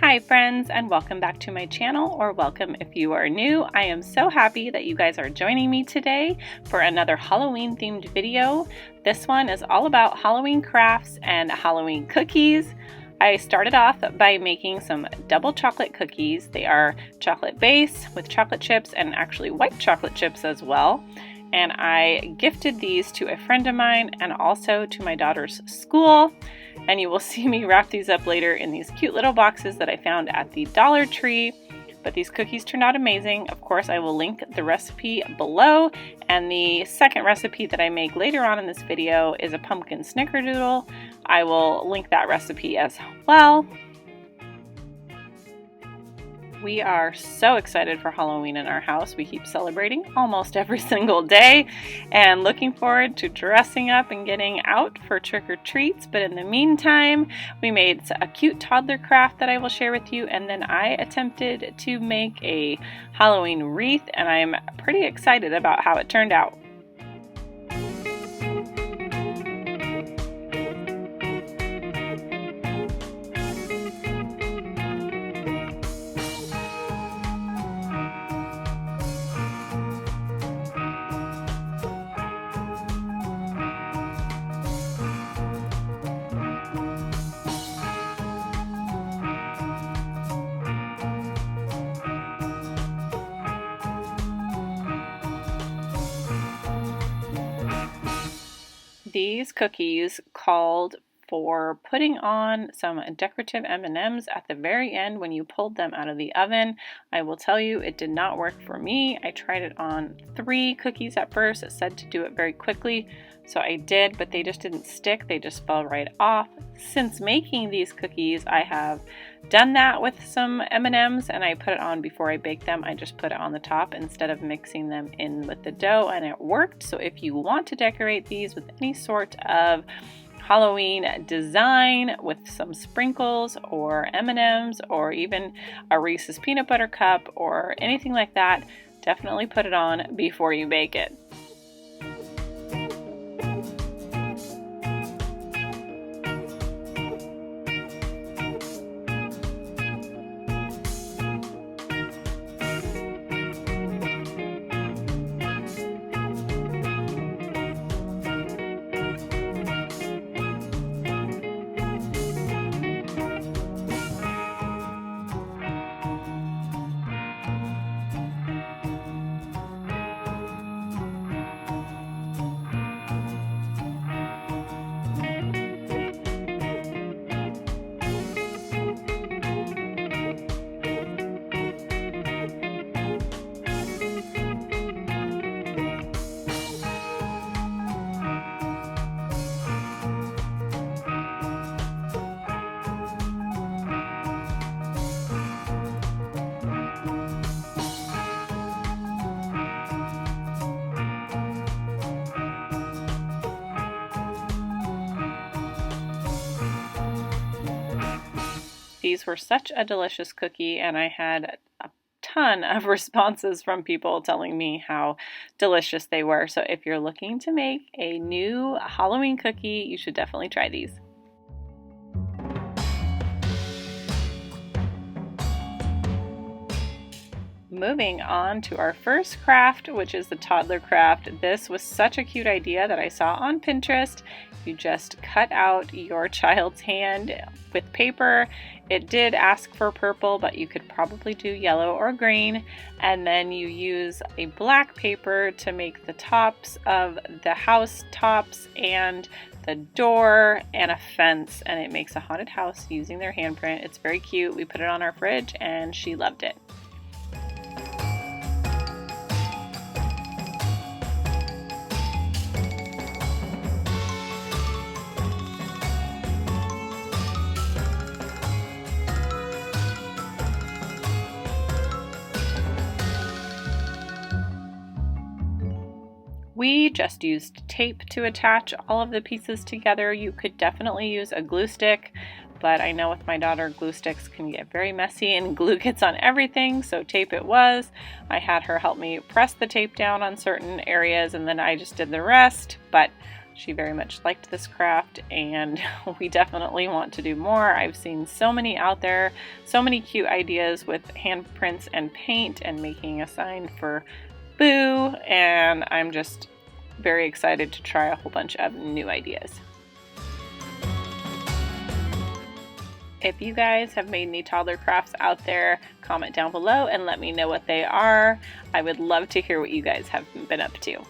Hi friends, and welcome back to my channel, or welcome if you are new. I am so happy that you guys are joining me today for another Halloween themed video. This one is all about Halloween crafts and Halloween cookies. I started off by making some double chocolate cookies. They are chocolate base with chocolate chips and actually white chocolate chips as well. And I gifted these to a friend of mine and also to my daughter's school. And you will see me wrap these up later in these cute little boxes that I found at the Dollar Tree. But these cookies turned out amazing. Of course, I will link the recipe below. And the second recipe that I make later on in this video is a pumpkin snickerdoodle. I will link that recipe as well. We are so excited for Halloween in our house. We keep celebrating almost every single day and looking forward to dressing up and getting out for trick-or-treats. But in the meantime, we made a cute toddler craft that I will share with you, and then I attempted to make a Halloween wreath, and I'm pretty excited about how it turned out. These cookies called for putting on some decorative M&Ms at the very end when you pulled them out of the oven. I will tell you, it did not work for me. I tried it on 3 cookies at first. It said to do it very quickly, so I did, but they just didn't stick. They just fell right off. Since making these cookies, I have done that with some M&Ms, and I put it on before I bake them. I just put it on the top instead of mixing them in with the dough, and it worked. So if you want to decorate these with any sort of Halloween design with some sprinkles or M&Ms or even a Reese's peanut butter cup or anything like that, definitely put it on before you bake it. These were such a delicious cookie, and I had a ton of responses from people telling me how delicious they were. So if you're looking to make a new Halloween cookie, you should definitely try these. Moving on to our first craft, which is the toddler craft. This was such a cute idea that I saw on Pinterest. You just cut out your child's hand with paper. It did ask for purple, but you could probably do yellow or green. And then you use a black paper to make the tops of the house tops and the door and a fence. And it makes a haunted house using their handprint. It's very cute. We put it on our fridge and she loved it. We just used tape to attach all of the pieces together. You could definitely use a glue stick, but I know with my daughter, glue sticks can get very messy and glue gets on everything, so tape it was. I had her help me press the tape down on certain areas and then I just did the rest, but She very much liked this craft, and we definitely want to do more. I've seen so many out there, so many cute ideas with handprints and paint and making a sign for Boo, and I'm just very excited to try a whole bunch of new ideas. If you guys have made any toddler crafts out there, comment down below and let me know what they are. I would love to hear what you guys have been up to.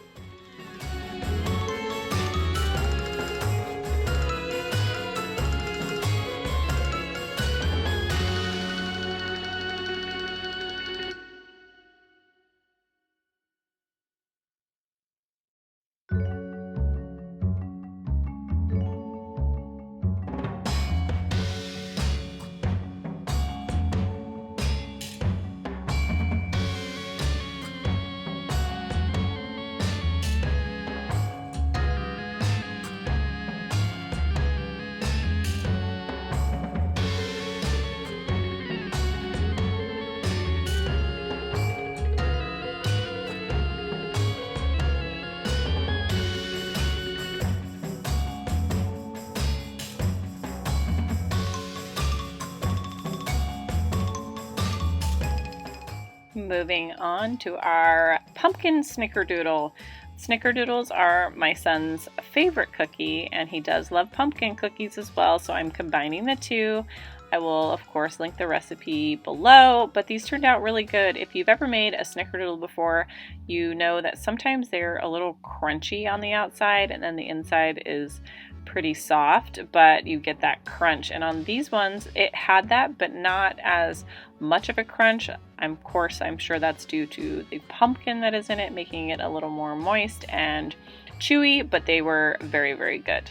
Moving on to our pumpkin snickerdoodle. Snickerdoodles are my son's favorite cookie, and he does love pumpkin cookies as well, so I'm combining the two. I will, of course, link the recipe below, but these turned out really good. If you've ever made a snickerdoodle before, you know that sometimes they're a little crunchy on the outside, and then the inside is pretty soft, but you get that crunch. And on these ones, it had that, but not as much of a crunch. Of course, I'm sure that's due to the pumpkin that is in it, making it a little more moist and chewy, but they were very, very good.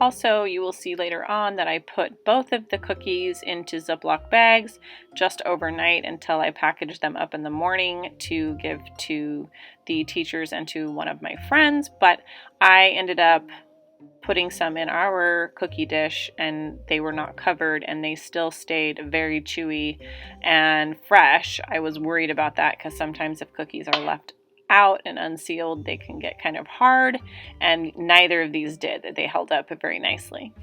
Also, you will see later on that I put both of the cookies into Ziploc bags just overnight until I packaged them up in the morning to give to the teachers and to one of my friends. But I ended up putting some in our cookie dish, and they were not covered, and they still stayed very chewy and fresh. I was worried about that because sometimes if cookies are left out and unsealed, they can get kind of hard, and neither of these did. They held up very nicely.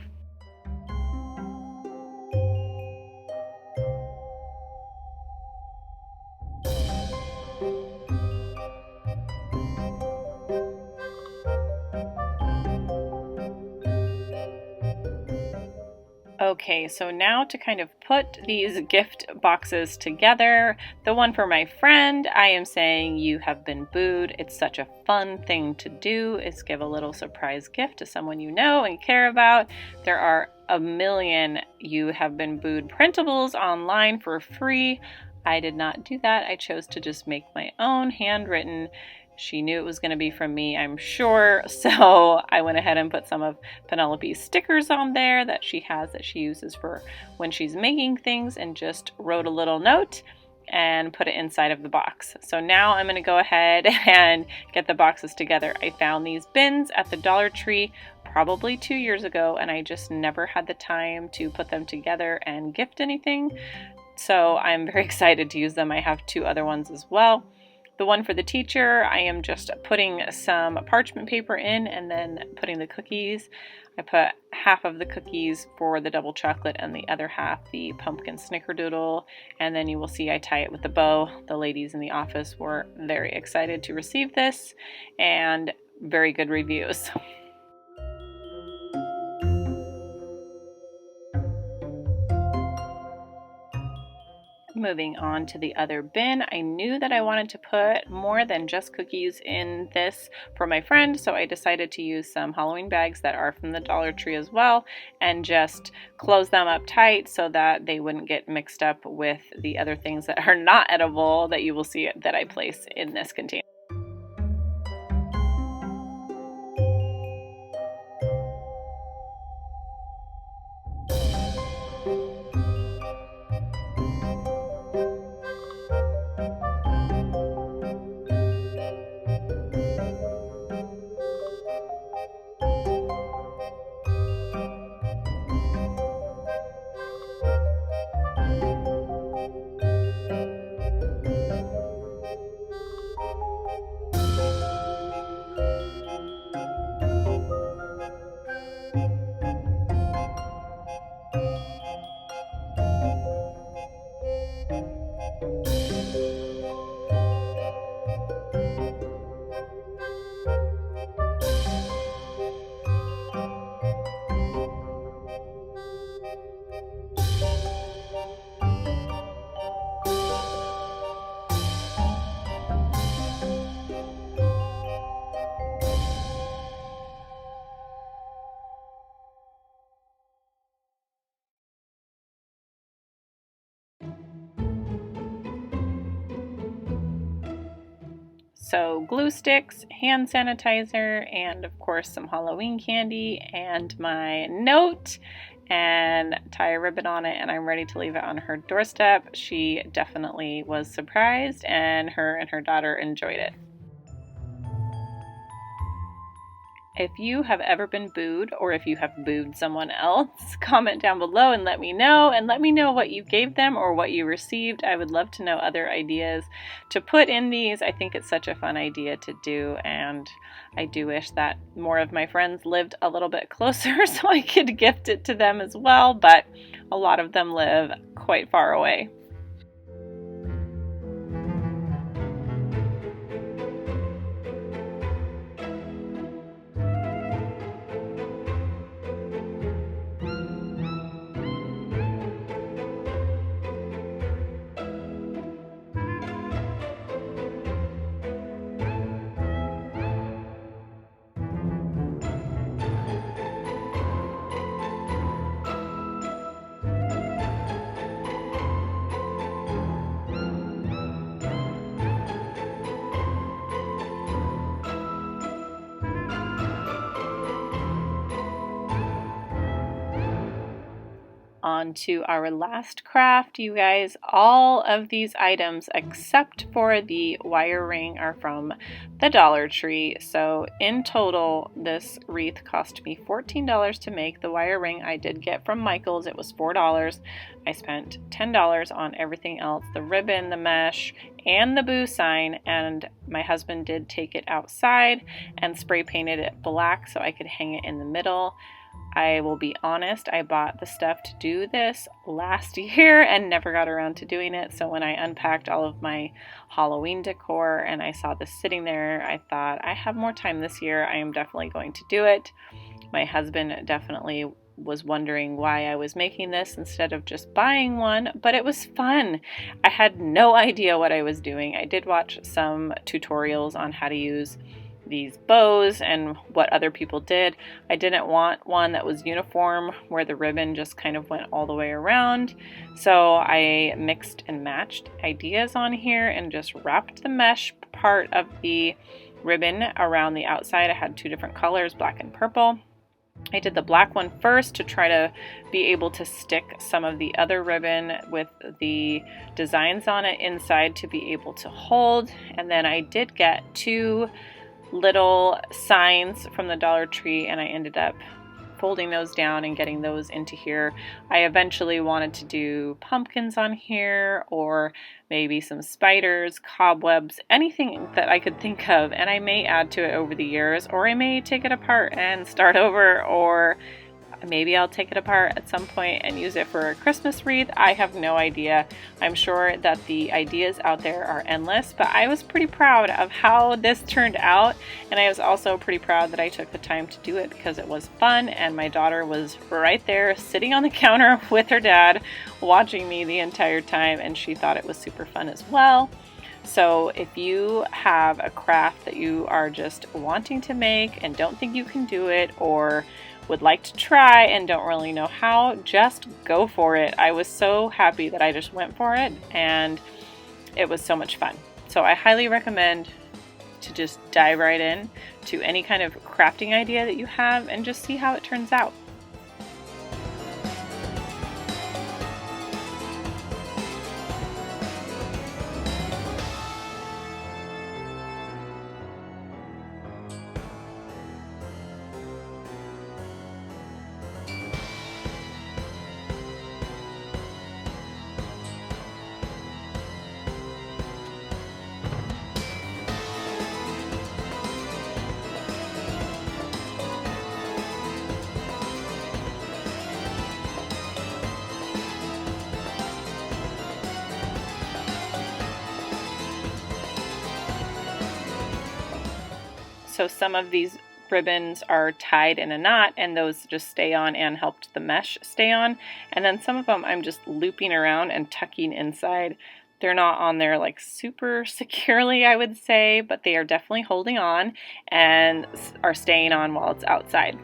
Okay, so now to kind of put these gift boxes together, the one for my friend, I am saying you have been booed. It's such a fun thing to do, is give a little surprise gift to someone you know and care about. There are a million you have been booed printables online for free. I did not do that. I chose to just make my own handwritten. She knew it was going to be from me, I'm sure, so I went ahead and put some of Penelope's stickers on there that she has that she uses for when she's making things, and just wrote a little note and put it inside of the box. So now I'm going to go ahead and get the boxes together. I found these bins at the Dollar Tree probably 2 years ago, and I just never had the time to put them together and gift anything, so I'm very excited to use them. I have 2 other ones as well. The one for the teacher, I am just putting some parchment paper in and then putting the cookies. I put half of the cookies for the double chocolate and the other half the pumpkin snickerdoodle, and then you will see I tie it with a bow. The ladies in the office were very excited to receive this, and very good reviews. Moving on to the other bin, I knew that I wanted to put more than just cookies in this for my friend, so I decided to use some Halloween bags that are from the Dollar Tree as well and just close them up tight so that they wouldn't get mixed up with the other things that are not edible that you will see that I place in this container. So glue sticks, hand sanitizer, and of course some Halloween candy and my note, and tie a ribbon on it, and I'm ready to leave it on her doorstep. She definitely was surprised, and her daughter enjoyed it. If you have ever been booed, or if you have booed someone else, comment down below and let me know. And let me know what you gave them or what you received. I would love to know other ideas to put in these. I think it's such a fun idea to do, and I do wish that more of my friends lived a little bit closer so I could gift it to them as well, but a lot of them live quite far away. On to our last craft, you guys. All of these items except for the wire ring are from the Dollar Tree. So in total, this wreath cost me $14 to make. The wire ring I did get from Michael's. It was $4. I spent $10 on everything else, the ribbon, the mesh, and the boo sign, and my husband did take it outside and spray painted it black so I could hang it in the middle. I will be honest, I bought the stuff to do this last year and never got around to doing it. So when I unpacked all of my Halloween decor and I saw this sitting there, I thought, I have more time this year. I am definitely going to do it. My husband definitely was wondering why I was making this instead of just buying one, but it was fun. I had no idea what I was doing. I did watch some tutorials on how to use these bows and what other people did. I didn't want one that was uniform where the ribbon just kind of went all the way around. So I mixed and matched ideas on here and just wrapped the mesh part of the ribbon around the outside. I had two different colors, black and purple. I did the black one first to try to be able to stick some of the other ribbon with the designs on it inside to be able to hold. And then I did get two little signs from the Dollar Tree, and I ended up folding those down and getting those into here. I eventually wanted to do pumpkins on here, or maybe some spiders, cobwebs, anything that I could think of, and I may add to it over the years, or I may take it apart and start over, or Maybe I'll take it apart at some point and use it for a Christmas wreath. I have no idea. I'm sure that the ideas out there are endless, but I was pretty proud of how this turned out, and I was also pretty proud that I took the time to do it because it was fun, and my daughter was right there sitting on the counter with her dad watching me the entire time, and she thought it was super fun as well. So if you have a craft that you are just wanting to make and don't think you can do it, or would like to try and don't really know how, just go for it. I was so happy that I just went for it, and it was so much fun. So I highly recommend to just dive right in to any kind of crafting idea that you have and just see how it turns out. So some of these ribbons are tied in a knot, and those just stay on and helped the mesh stay on. And then some of them I'm just looping around and tucking inside. They're not on there like super securely, I would say, but they are definitely holding on and are staying on while it's outside.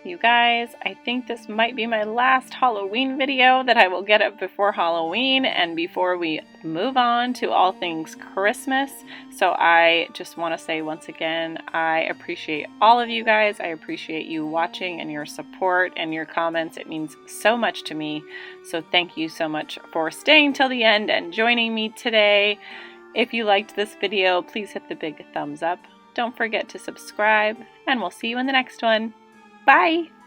You guys, I think this might be my last Halloween video that I will get up before Halloween and before we move on to all things Christmas. So I just want to say once again, I appreciate all of you guys. I appreciate you watching and your support and your comments. It means so much to me. So thank you so much for staying till the end and joining me today. If you liked this video, please hit the big thumbs up. Don't forget to subscribe, and we'll see you in the next one. Bye!